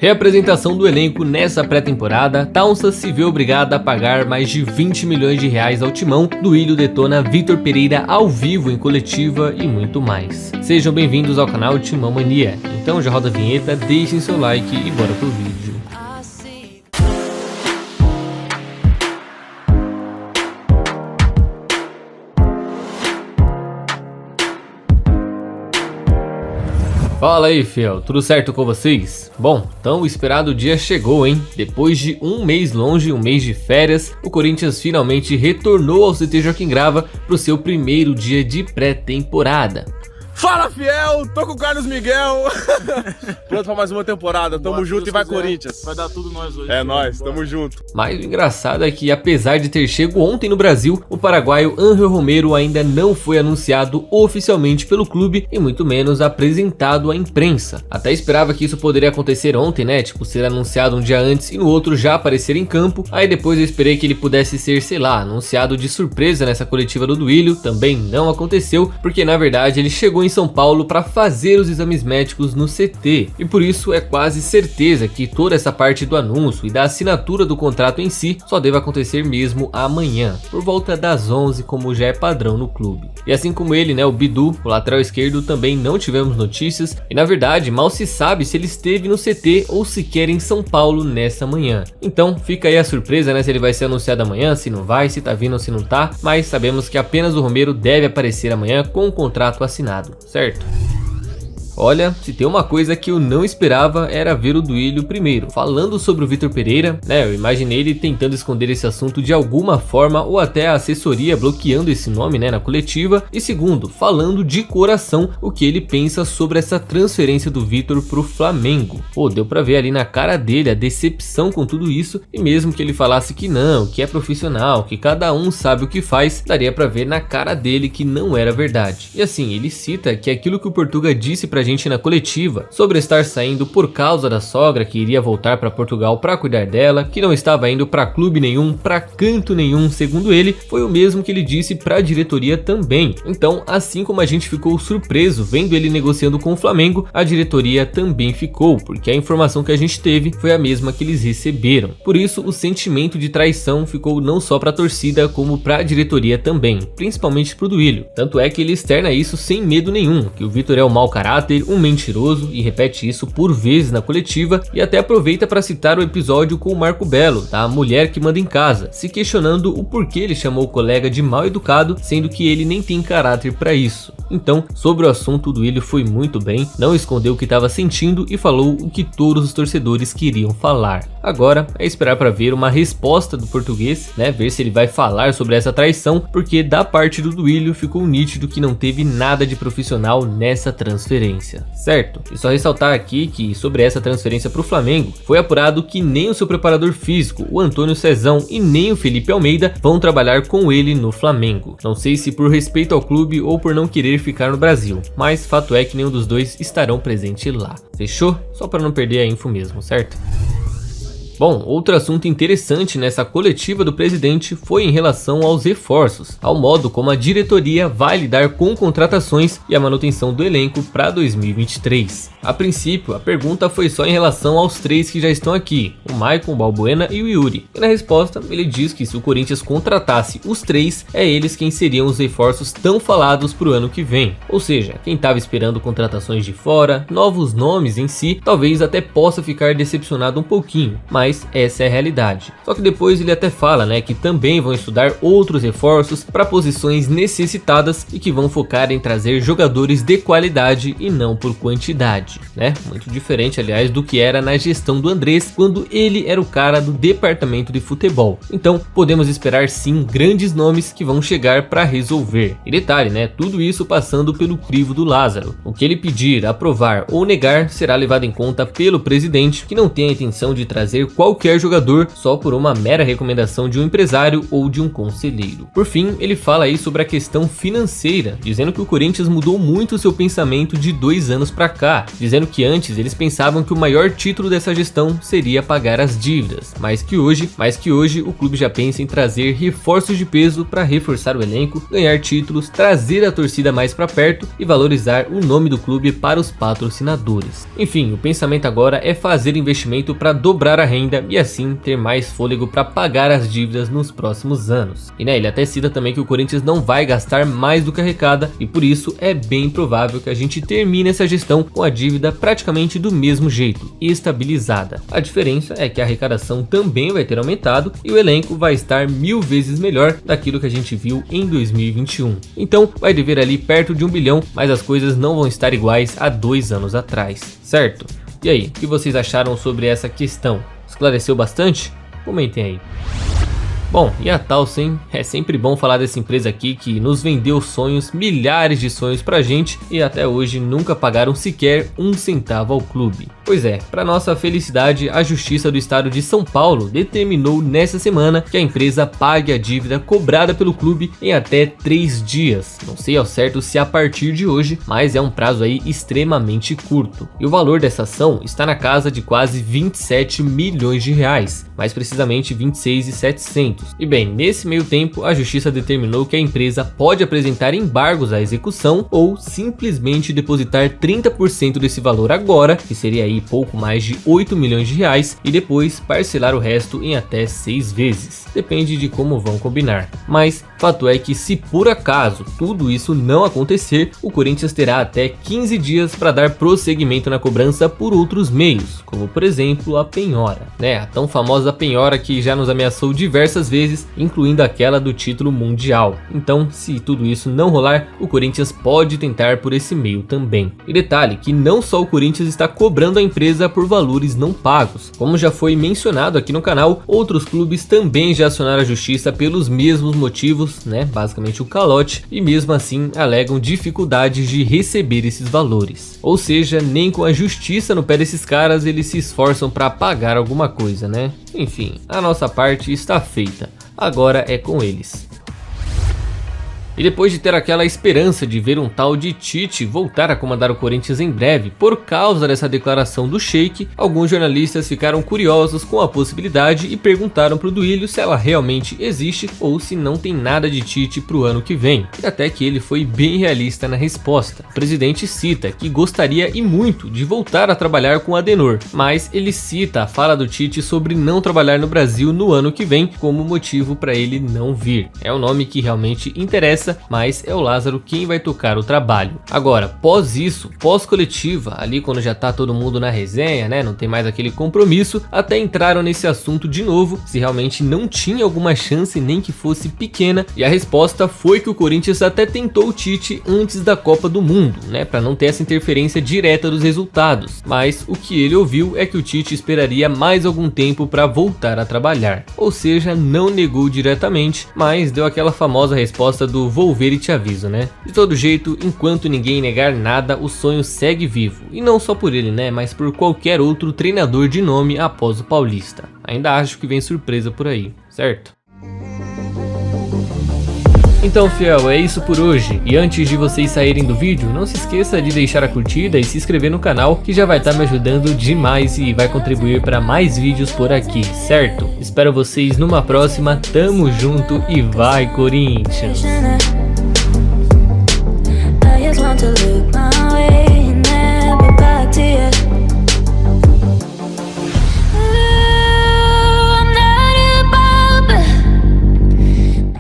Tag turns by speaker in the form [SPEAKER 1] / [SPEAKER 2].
[SPEAKER 1] Reapresentação do elenco nessa pré-temporada, Taunsa se vê obrigada a pagar mais de 20 milhões de reais ao timão, Duílio detona Vitor Pereira ao vivo em coletiva e muito mais. Sejam bem-vindos ao canal Timão Mania. Então já roda a vinheta, deixem seu like e bora pro vídeo. Fala aí, fiel, tudo certo com vocês? Bom, então o esperado dia chegou, hein? Depois de um mês longe, um mês de férias, o Corinthians finalmente retornou ao CT Joaquim Grava para o seu primeiro dia de pré-temporada.
[SPEAKER 2] Fala, fiel! Tô com o Carlos Miguel! Pronto pra mais uma temporada, tamo junto e vai Corinthians!
[SPEAKER 3] Vai dar tudo nós hoje.
[SPEAKER 2] É nóis, tamo junto!
[SPEAKER 1] Mas o engraçado é que, apesar de ter chego ontem no Brasil, o paraguaio Ángel Romero ainda não foi anunciado oficialmente pelo clube e muito menos apresentado à imprensa. Até esperava que isso poderia acontecer ontem, né? Tipo, ser anunciado um dia antes e no outro já aparecer em campo. Aí depois eu esperei que ele pudesse ser, sei lá, anunciado de surpresa nessa coletiva do Duílio. Também não aconteceu, porque na verdade ele chegou em São Paulo para fazer os exames médicos no CT, e por isso é quase certeza que toda essa parte do anúncio e da assinatura do contrato em si só deve acontecer mesmo amanhã, por volta das 11, como já é padrão no clube. E assim como ele, né, o Bidu, o lateral esquerdo, também não tivemos notícias, e na verdade mal se sabe se ele esteve no CT ou sequer em São Paulo nessa manhã. Então fica aí a surpresa, né, se ele vai ser anunciado amanhã, se não vai, se tá vindo ou se não tá, mas sabemos que apenas o Romero deve aparecer amanhã com o contrato assinado, certo? Olha, se tem uma coisa que eu não esperava era ver o Duílio primeiro falando sobre o Vitor Pereira, né? Eu imaginei ele tentando esconder esse assunto de alguma forma ou até a assessoria bloqueando esse nome, né, na coletiva. E segundo, falando de coração o que ele pensa sobre essa transferência do Vitor pro Flamengo. Pô, deu pra ver ali na cara dele a decepção com tudo isso, e mesmo que ele falasse que não, que é profissional, que cada um sabe o que faz, daria pra ver na cara dele que não era verdade. E assim, ele cita que aquilo que o Portuga disse pra gente na coletiva sobre estar saindo por causa da sogra que iria voltar para Portugal para cuidar dela, que não estava indo para clube nenhum, para canto nenhum, segundo ele, foi o mesmo que ele disse para a diretoria também. Então, assim como a gente ficou surpreso vendo ele negociando com o Flamengo, a diretoria também ficou, porque a informação que a gente teve foi a mesma que eles receberam. Por isso, o sentimento de traição ficou não só para a torcida como para a diretoria também, principalmente para o Duílio. Tanto é que ele externa isso sem medo nenhum, que o Vitor é um mau caráter, um mentiroso, e repete isso por vezes na coletiva, e até aproveita para citar o episódio com o Marco Belo, da mulher que manda em casa, se questionando o porquê ele chamou o colega de mal educado, sendo que ele nem tem caráter para isso. Então, sobre o assunto, o Duílio foi muito bem, não escondeu o que estava sentindo e falou o que todos os torcedores queriam falar. Agora é esperar para ver uma resposta do português, né, ver se ele vai falar sobre essa traição, porque da parte do Duílio ficou nítido que não teve nada de profissional nessa transferência, certo? E só ressaltar aqui que sobre essa transferência para o Flamengo, foi apurado que nem o seu preparador físico, o Antônio Cezão, e nem o Felipe Almeida vão trabalhar com ele no Flamengo. Não sei se por respeito ao clube ou por não querer ficar no Brasil, mas fato é que nenhum dos dois estarão presentes lá. Fechou? Só para não perder a info mesmo, certo? Bom, outro assunto interessante nessa coletiva do presidente foi em relação aos reforços, ao modo como a diretoria vai lidar com contratações e a manutenção do elenco para 2023. A princípio, a pergunta foi só em relação aos três que já estão aqui, o Maicon, o Balbuena e o Yuri. E na resposta, ele diz que se o Corinthians contratasse os três, é eles quem seriam os reforços tão falados para o ano que vem. Ou seja, quem estava esperando contratações de fora, novos nomes em si, talvez até possa ficar decepcionado um pouquinho, mas essa é a realidade. Só que depois ele até fala, né, que também vão estudar outros reforços para posições necessitadas e que vão focar em trazer jogadores de qualidade e não por quantidade, né? Muito diferente, aliás, do que era na gestão do Andrés quando ele era o cara do departamento de futebol. Então, podemos esperar sim grandes nomes que vão chegar para resolver. E detalhe, né, tudo isso passando pelo crivo do Lázaro. O que ele pedir, aprovar ou negar será levado em conta pelo presidente, que não tem a intenção de trazer qualquer jogador só por uma mera recomendação de um empresário ou de um conselheiro. Por fim, ele fala aí sobre a questão financeira, dizendo que o Corinthians mudou muito seu pensamento de 2 anos para cá, dizendo que antes eles pensavam que o maior título dessa gestão seria pagar as dívidas, mas que hoje o clube já pensa em trazer reforços de peso para reforçar o elenco, ganhar títulos, trazer a torcida mais para perto e valorizar o nome do clube para os patrocinadores. Enfim, o pensamento agora é fazer investimento para dobrar a renda e assim ter mais fôlego para pagar as dívidas nos próximos anos. E ele até cita também que o Corinthians não vai gastar mais do que arrecada e por isso é bem provável que a gente termine essa gestão com a dívida praticamente do mesmo jeito, estabilizada. A diferença é que a arrecadação também vai ter aumentado e o elenco vai estar 1000 vezes melhor daquilo que a gente viu em 2021. Então vai dever ali perto de 1 bilhão, mas as coisas não vão estar iguais a 2 anos atrás, certo? E aí, o que vocês acharam sobre essa questão? Esclareceu bastante? Comentem aí. Bom, e a Tausen, é sempre bom falar dessa empresa aqui que nos vendeu sonhos, milhares de sonhos pra gente e até hoje nunca pagaram sequer 1 centavo ao clube. Pois é, para nossa felicidade, a Justiça do Estado de São Paulo determinou nessa semana que a empresa pague a dívida cobrada pelo clube em até 3 dias. Não sei ao certo se a partir de hoje, mas é um prazo aí extremamente curto. E o valor dessa ação está na casa de quase 27 milhões de reais, mais precisamente 26.700. E bem, nesse meio tempo, a Justiça determinou que a empresa pode apresentar embargos à execução ou simplesmente depositar 30% desse valor agora, que seria aí pouco mais de 8 milhões de reais, e depois parcelar o resto em até 6 vezes. Depende de como vão combinar. Mas fato é que se por acaso tudo isso não acontecer, o Corinthians terá até 15 dias para dar prosseguimento na cobrança por outros meios, como por exemplo a penhora, a tão famosa penhora que já nos ameaçou diversas vezes, incluindo aquela do título mundial. Então, se tudo isso não rolar, o Corinthians pode tentar por esse meio também. E detalhe que não só o Corinthians está cobrando a empresa por valores não pagos. Como já foi mencionado aqui no canal, outros clubes também já acionaram a justiça pelos mesmos motivos, basicamente o calote, e mesmo assim alegam dificuldades de receber esses valores. Ou seja, nem com a justiça no pé desses caras eles se esforçam para pagar alguma coisa, Enfim, a nossa parte está feita. Agora é com eles. E depois de ter aquela esperança de ver um tal de Tite voltar a comandar o Corinthians em breve por causa dessa declaração do Sheik, alguns jornalistas ficaram curiosos com a possibilidade e perguntaram pro Duílio se ela realmente existe ou se não tem nada de Tite pro ano que vem. E até que ele foi bem realista na resposta. O presidente cita que gostaria e muito de voltar a trabalhar com Adenor, mas ele cita a fala do Tite sobre não trabalhar no Brasil no ano que vem como motivo para ele não vir. É um nome que realmente interessa, mas é o Lázaro quem vai tocar o trabalho. Agora, pós-coletiva, ali quando já tá todo mundo na resenha, não tem mais aquele compromisso, até entraram nesse assunto de novo, se realmente não tinha alguma chance nem que fosse pequena, e a resposta foi que o Corinthians até tentou o Tite antes da Copa do Mundo, para não ter essa interferência direta dos resultados, mas o que ele ouviu é que o Tite esperaria mais algum tempo para voltar a trabalhar, ou seja, não negou diretamente, mas deu aquela famosa resposta do vou ver e te aviso, De todo jeito, enquanto ninguém negar nada, o sonho segue vivo. E não só por ele, mas por qualquer outro treinador de nome após o Paulista. Ainda acho que vem surpresa por aí, certo? Então, fiel, é isso por hoje. E antes de vocês saírem do vídeo, não se esqueça de deixar a curtida e se inscrever no canal, que já vai estar me ajudando demais e vai contribuir para mais vídeos por aqui, certo? Espero vocês numa próxima, tamo junto e vai Corinthians!